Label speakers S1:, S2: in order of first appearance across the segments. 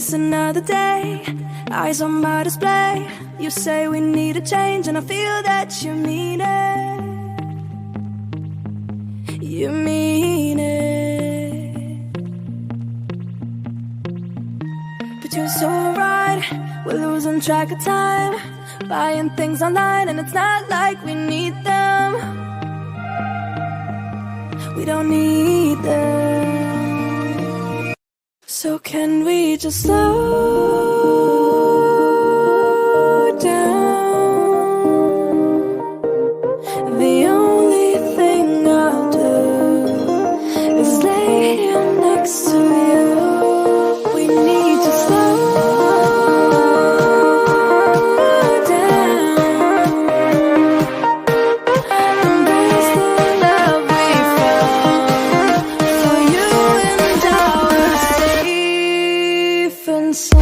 S1: It's another day, eyes on my display. You say we need a change, and I feel that you mean it. You mean it. But you're so right, we're losing track of time, buying things online, and it's not like we need them. We don't need them. So can we just slow down? The only thing I'll do is lay here next to you. We need to slow down. Embrace the love we found. For you and I were safe and sound.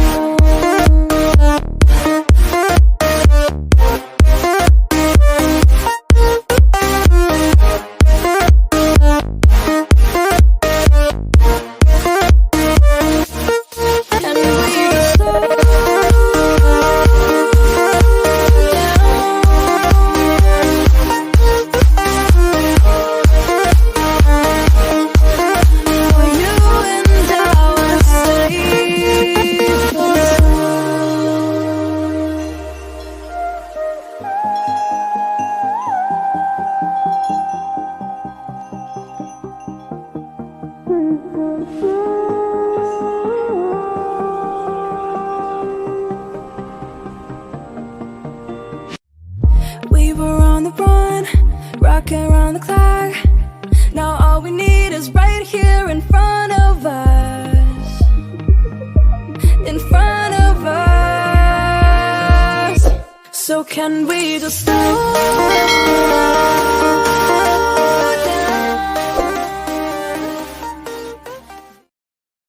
S1: We were on the run, rocking around the clock. Now all we need is right here in front of us. In front of us. So can we just slow